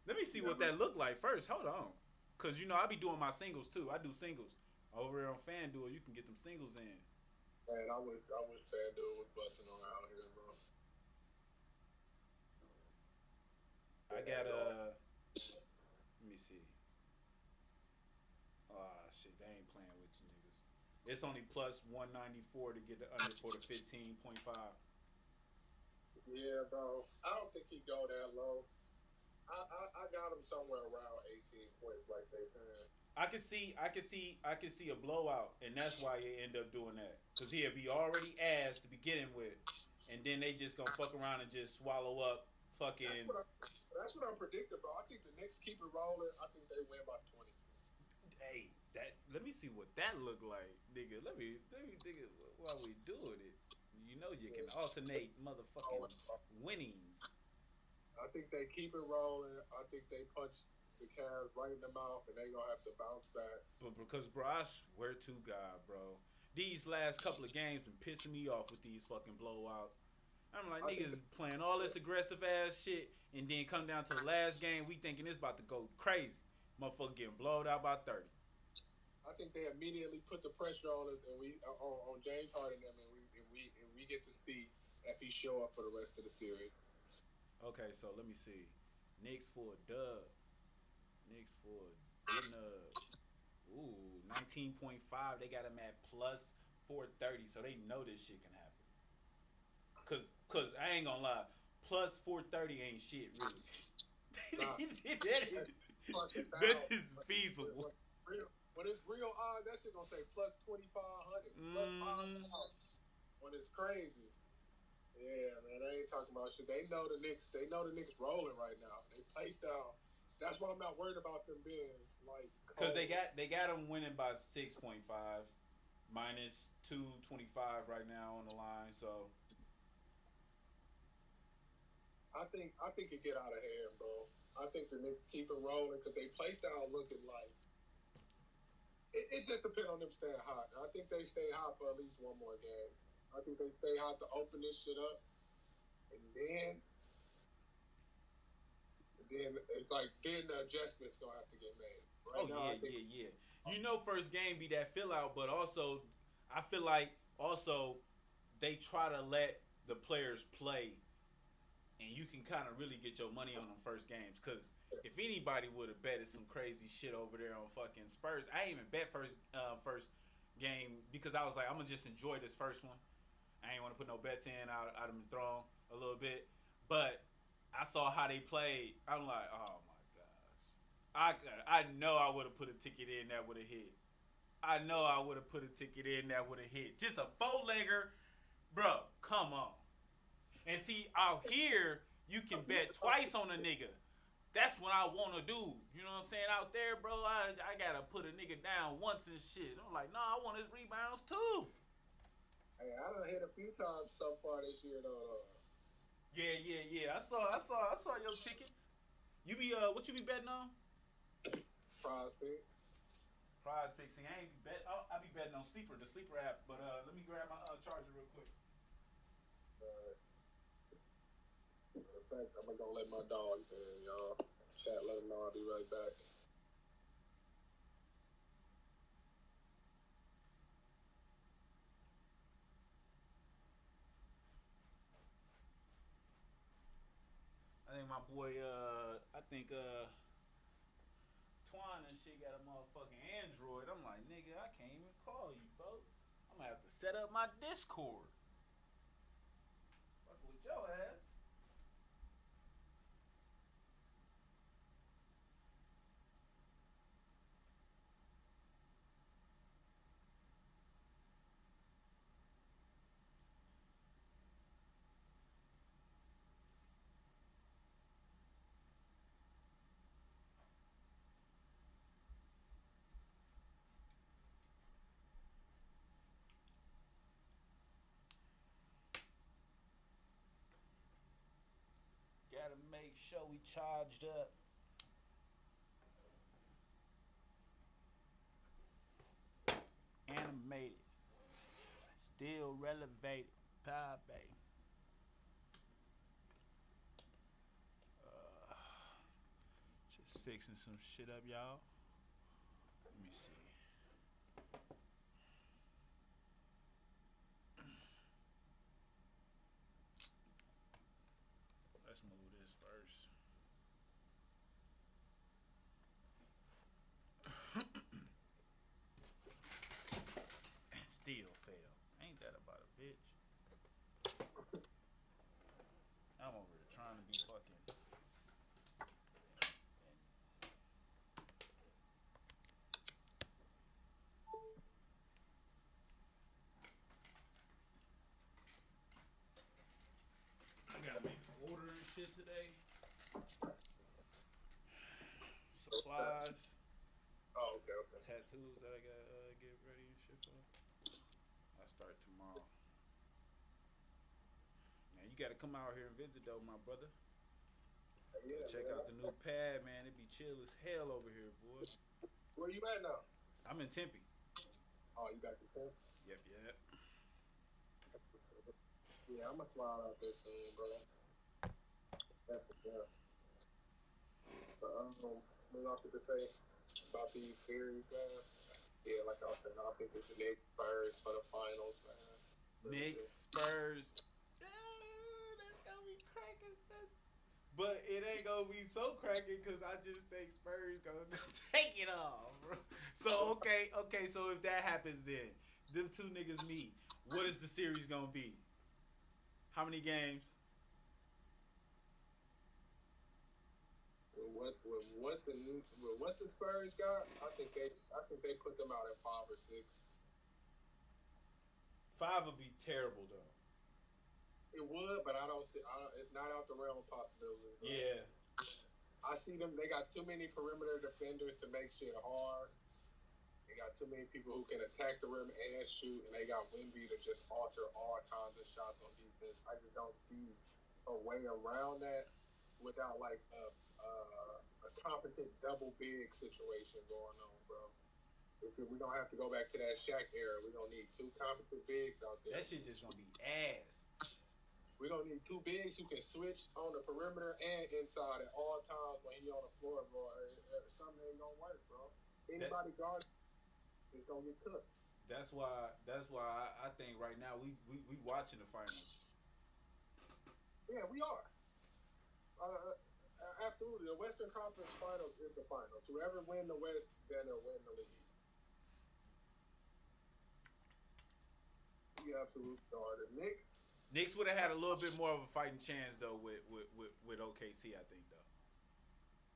Let me see what that look like first. Hold on. Cause I be doing my singles too. I do singles. Over there on FanDuel, you can get them singles in. Man, I wish FanDuel was busting on out here, bro. I got let me see. Shit, they ain't playing with you niggas. It's only plus 194 to get the under for the 15.5. Yeah, bro. I don't think he go that low. I got him somewhere around 18 points, like they said. I could see a blowout, and that's why they end up doing that. Cause he'll be already ass to be getting with, and then they just gonna fuck around and just swallow up fucking. That's what I'm predicting, bro. I think the Knicks keep it rolling. I think they win by 20. Hey, let me see what that look like, nigga. Let me think while we doing it. You can alternate motherfucking winnings. I think they keep it rolling. I think they punch the Cavs right in the mouth, and they gonna have to bounce back. But because, bro, I swear to God, bro, these last couple of games been pissing me off with these fucking blowouts. I'm like, niggas playing all this aggressive ass shit, and then come down to the last game, we thinking it's about to go crazy. Motherfucker getting blowed out by 30. I think they immediately put the pressure on us, and we on James Harden, and we get to see if he show up for the rest of the series. Okay, so let me see. Knicks for a dub. Knicks for a dub. Ooh, 19.5. They got him at plus 430, so they know this shit can happen. Cause I ain't gonna lie, plus 430 ain't shit really. This is feasible. When it's real odds, that shit gonna say plus 2,500, plus 5,000. When it's crazy. Yeah, man, they ain't talking about shit. They know the Knicks rolling right now. They play style. That's why I'm not worried about them being like. Because they got them winning by 6.5, minus 225 right now on the line. So I think it get out of hand, bro. I think the Knicks keep it rolling because they play style looking like. It just depends on them staying hot. I think they stay hot for at least one more game. I think they stay hot to open this shit up. and then it's like then the adjustments gonna have to get made. Right now, I think yeah. You know, first game be that fill out, but also I feel like also they try to let the players play, and you can kind of really get your money on them first games. Because if anybody would have betted some crazy shit over there on fucking Spurs, I ain't even bet first game because I was like, I'm gonna just enjoy this first one. I ain't want to put no bets in. I'd have been thrown a little bit, but I saw how they played. I'm like, oh my gosh, I know I would have put a ticket in that would have hit. I know I would have put a ticket in that would have hit. Just a 4-legger, bro. Come on. And see, out here, you can bet twice on a nigga. That's what I want to do. You know what I'm saying? Out there, bro, I got to put a nigga down once and shit. I'm like, nah, I want his rebounds too. Hey, I done hit a few times so far this year, though. Yeah. I saw your tickets. You be what you be betting on? Prospects. Prize Picks. I ain't be bet. I be betting on Sleeper, the Sleeper app. But let me grab my charger real quick. In fact, I'm gonna let my dogs in, y'all. Chat, let them know I'll be right back. I think my boy, Twan and shit got a motherfucking Android. I'm like, nigga, I can't even call you, folks. I'm gonna have to set up my Discord. Fuck with your ass. Gotta make sure we charged up. Animated. Still relevated. Power Bay. Just fixing some shit up, y'all. Let me see. Let's move this first. Still fail. Ain't that about a bitch? I'm over here trying to be fucking. I gotta make an order and shit today. Supplies, Oh, okay. tattoos that I gotta get ready and shit for. I start tomorrow. Man, you gotta come out here and visit though, my brother. Yeah, Check out the new pad, man. It be chill as hell over here, boy. Where you at now? I'm in Tempe. Oh, you back in town? Yep. Yeah, I'm gonna slide out there soon, bro. That's for sure. But what else to say about these series, man? Yeah, like I was saying, I think it's the Knicks Spurs for the finals, man. Knicks, Spurs. That's gonna be cracking. But it ain't gonna be so cracking because I just think Spurs gonna take it all, bro. So okay. So if that happens, then them two niggas meet. What is the series gonna be? How many games? With what the Spurs got, I think they put them out at 5 or 6. 5 would be terrible though. It would, but I don't see. It's not out the realm of possibility. Bro. Yeah. I see them. They got too many perimeter defenders to make shit hard. They got too many people who can attack the rim and shoot, and they got Wemby to just alter all kinds of shots on defense. I just don't see a way around that without like a competent double big situation going on, bro. We're gonna have to go back to that Shaq era. We're gonna need 2 competent bigs out there. That shit just gonna be ass. We're gonna need two bigs who can switch on the perimeter and inside at all times when he on the floor, bro. Something ain't gonna work, bro. Anybody guard is gonna get cooked. That's why I think right now we watching the finals. Yeah, we are. Absolutely. The Western Conference Finals is the finals. Whoever win the West, then they'll win the league. You absolutely are. The Knicks would have had a little bit more of a fighting chance though with OKC, I think though.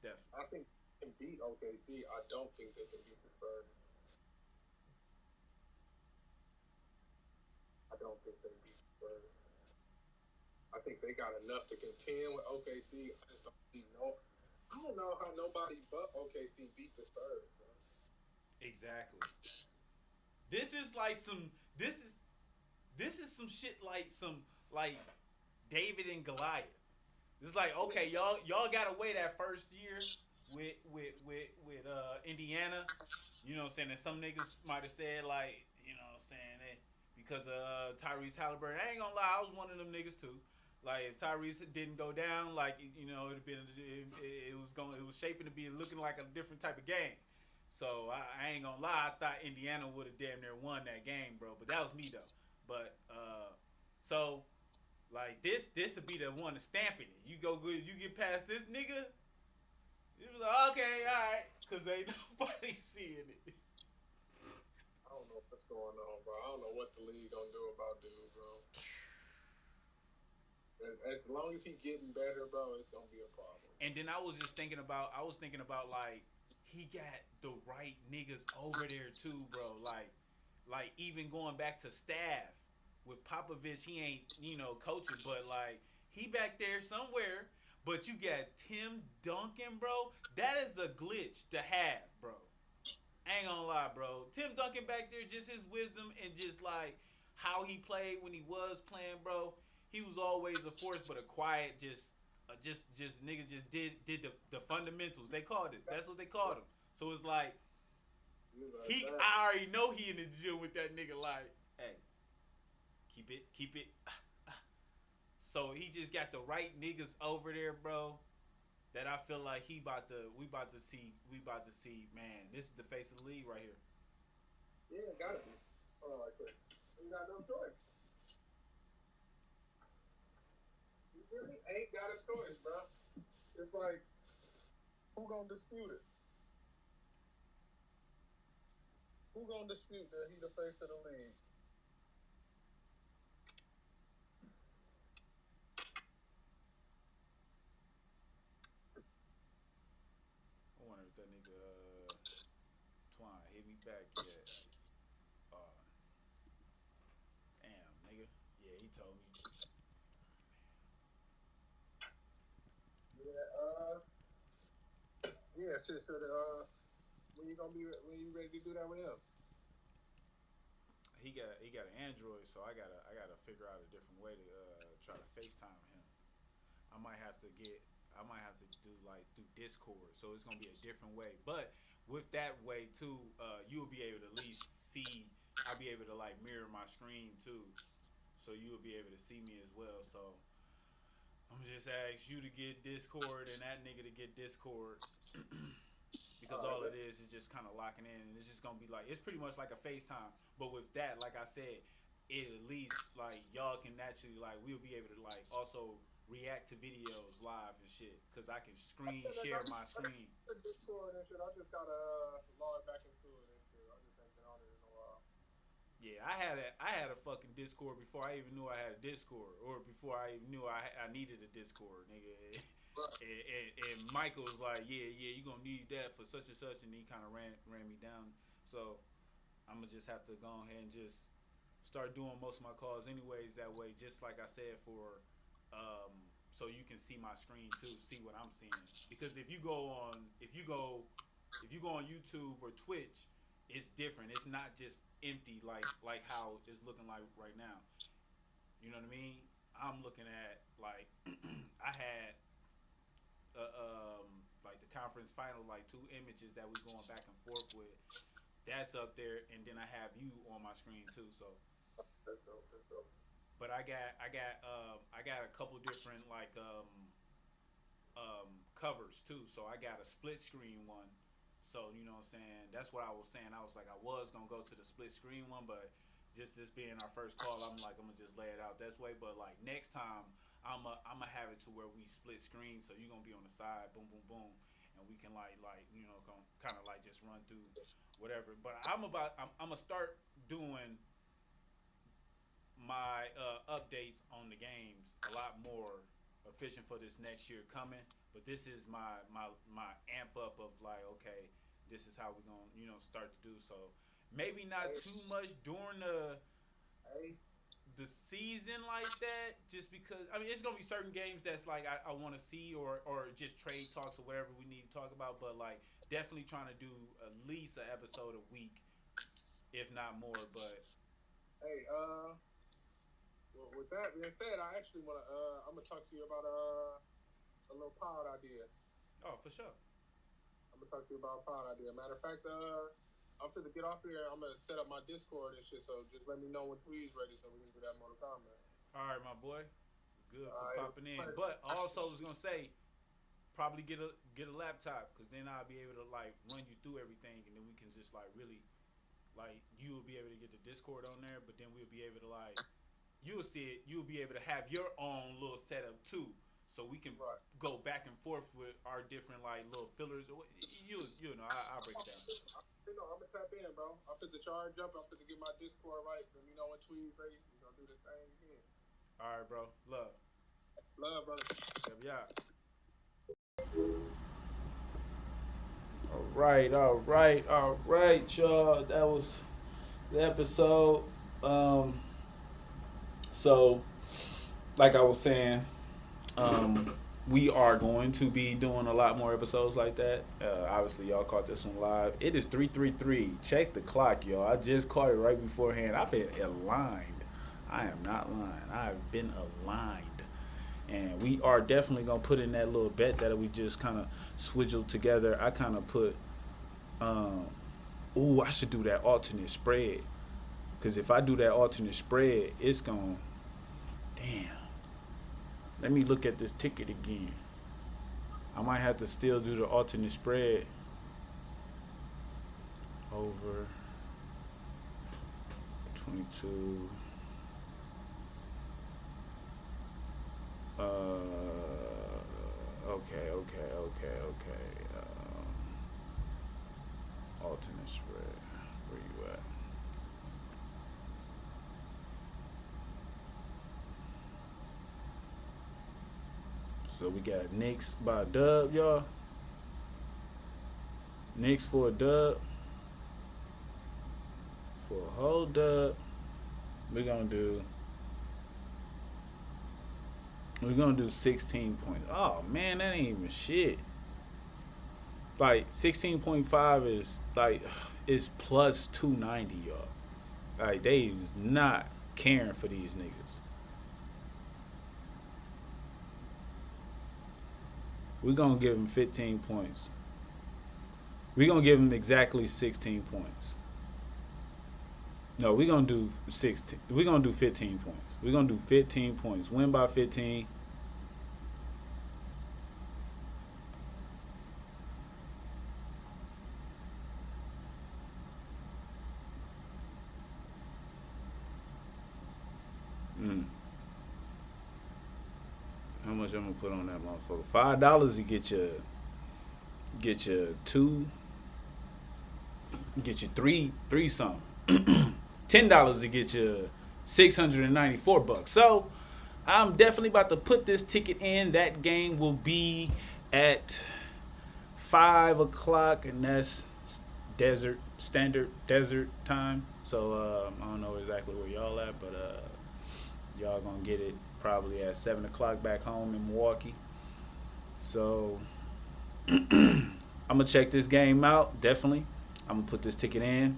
Definitely. I think they can beat OKC. I don't think they can beat the Spurs. I don't think they beat the Spurs. I think they got enough to contend with OKC. I just don't see I don't know how nobody but OKC beat the Spurs, bro. Exactly. This is like some shit like David and Goliath. It's like, okay, y'all gotta wait that first year with Indiana. You know what I'm saying? And some niggas might have said like, you know what I'm saying, because of Tyrese Halliburton. I ain't gonna lie, I was one of them niggas too. Like if Tyrese didn't go down, like you know, it was shaping to be looking like a different type of game. So I ain't gonna lie, I thought Indiana would have damn near won that game, bro. But that was me though. But so like this would be the one to stamp it. You go good, you get past this nigga. It was like, okay, all right, cause ain't nobody seeing it. I don't know what's going on, bro. I don't know what the league gonna do about dude, bro. As long as he getting better, bro, it's gonna be a problem. And then I was thinking about like he got the right niggas over there too, bro. Like even going back to staff with Popovich, he ain't, you know, coaching, but like he back there somewhere. But you got Tim Duncan, bro. That is a glitch to have, bro. I ain't gonna lie, bro. Tim Duncan back there, just his wisdom and just like how he played when he was playing, bro. He was always a force, but a quiet, just nigga just did the fundamentals. They called it. That's what they called him. So it's like I already know he in the gym with that nigga. Like, hey, keep it. So he just got the right niggas over there, bro. That I feel like we about to see, man. This is the face of the league right here. Yeah, gotta be. Oh, like that. You got no choice. You really ain't got a choice, bro. It's like, who gonna dispute it? Who gonna dispute that he the face of the league? I wonder if that nigga Twine hit me back yet. Damn, nigga. Yeah, he told me. Yeah, so when you ready to do that with him? He got an Android, so I gotta figure out a different way to try to FaceTime him. I might have to do like through Discord, so it's gonna be a different way. But with that way too, you'll be able to at least see. I'll be able to like mirror my screen too, so you'll be able to see me as well. So I'm gonna just ask you to get Discord and that nigga to get Discord. Because all it is just kind of locking in, and it's just gonna be like, it's pretty much like a FaceTime. But with that, like I said, it at least like y'all can actually like we'll be able to like also react to videos live and shit. Cause I can screen share my screen. Discord and shit. I just gotta log back into it and shit. I just ain't been on it in a while. Yeah, I had a fucking Discord before I even knew I had a Discord, or before I even knew I needed a Discord, nigga. And Michael was like, yeah, you gonna need that for such and such, and he kind of ran me down. So I'm gonna just have to go ahead and just start doing most of my calls anyways that way. Just like I said, for so you can see my screen too, see what I'm seeing. Because if you go on YouTube or Twitch, it's different. It's not just empty like how it's looking like right now. You know what I mean? I'm looking at like I had like the conference final, like 2 images that we going back and forth with. That's up there, and then I have you on my screen too. So That's dope. but I got a couple different like covers too. So I got a split screen one. So you know what I'm saying. That's what I was saying. I was like I was gonna go to the split screen one, but just this being our first call, I'm like I'm gonna just lay it out this way. But like next time, I'm gonna have it to where we split screen. So you're gonna be on the side, boom, boom, boom, and we can like you know kind of like just run through whatever. But I'm gonna start doing my updates on the games a lot more efficient for this next year coming. But this is my amp up of like, okay, this is how we're gonna start to do. So maybe not too much during the season like that, just because I mean it's gonna be certain games that's like I want to see or just trade talks or whatever we need to talk about. But like definitely trying to do at least an episode a week, if not more. But Hey, well, with that being said, I actually want to. I'm gonna talk to you about a little pod idea. oh, for sure. I'm gonna talk to you about a pod idea. Matter of fact, I'm finna get off here. I'm gonna set up my Discord and shit. So just let me know when Tweed's ready, so we can do that Mortal Kombat. All right, my boy. Good for All right. popping in. But I also was gonna say, probably get a laptop, because then I'll be able to like run you through everything, and then we can just like really, like you will be able to get the Discord on there, but then we'll be able to like, you'll see it. You'll be able to have your own little setup too, so we can Right. go back and forth with our different like little fillers. You know, I'll break it down. You know, I'm gonna tap in, bro. I'm finna charge up. I'm finna get my Discord right. Let me know when Tweed's ready. We gonna do this thing again. All right, bro. Love. Love, brother. Yeah. All right, y'all. That was the episode. So, like I was saying, we are going to be doing a lot more episodes like that. Obviously, y'all caught this one live. It is 3:33. Check the clock, y'all. I just caught it right beforehand. I've been aligned. I am not lying. I have been aligned. And we are definitely going to put in that little bet that we just kind of swidgeled together. I kind of put, I should do that alternate spread. Because if I do that alternate spread, it's going to, damn. Let me look at this ticket again. I might have to still do the alternate spread over 22. Okay. Alternate spread. Where you at? So we got Knicks by a dub, y'all. Knicks for a dub. For a whole dub, we're gonna do 16 points. Oh man, that ain't even shit. Like 16.5 is like it's plus 290, y'all. Like they is not caring for these niggas. We're gonna give them 15 points. We're gonna give them exactly 16 points. No, we're gonna do 16. We're gonna do 15 points. We're gonna do 15 points. Win by 15. How much I'm gonna put on that motherfucker? $5 to get you two, get you three something. $10 to get you $694. So I'm definitely about to put this ticket in. That game will be at 5 o'clock, and that's standard desert time. So I don't know exactly where y'all at, but y'all gonna get it probably at 7 o'clock back home in Milwaukee. So I'm gonna check this game out. Definitely, I'm gonna put this ticket in.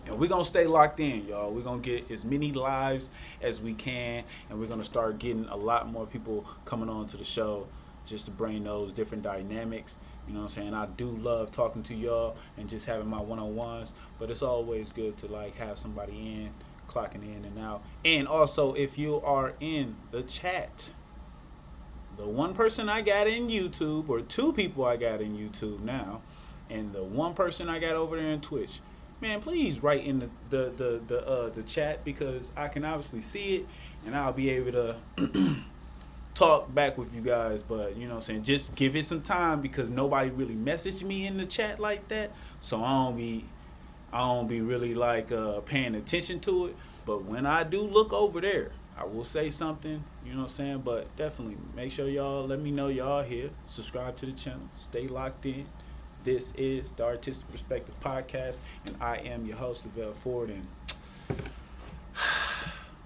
And we're going to stay locked in, y'all. We're going to get as many lives as we can. And we're going to start getting a lot more people coming on to the show just to bring those different dynamics. You know what I'm saying? I do love talking to y'all and just having my one-on-ones. But it's always good to, like, have somebody in clocking in and out. And also, if you are in the chat, the one person I got in YouTube, or two people I got in YouTube now, and the one person I got over there in Twitch, man, please write in the chat, because I can obviously see it and I'll be able to talk back with you guys. But you know what I'm saying, just give it some time, because nobody really messaged me in the chat like that, so I don't be really like paying attention to it. But when I do look over there, I will say something, you know what I'm saying. But definitely make sure y'all let me know y'all here. Subscribe to the channel. Stay locked in. This is the Artistic Perspective Podcast, and I am your host, Lavelle Ford, and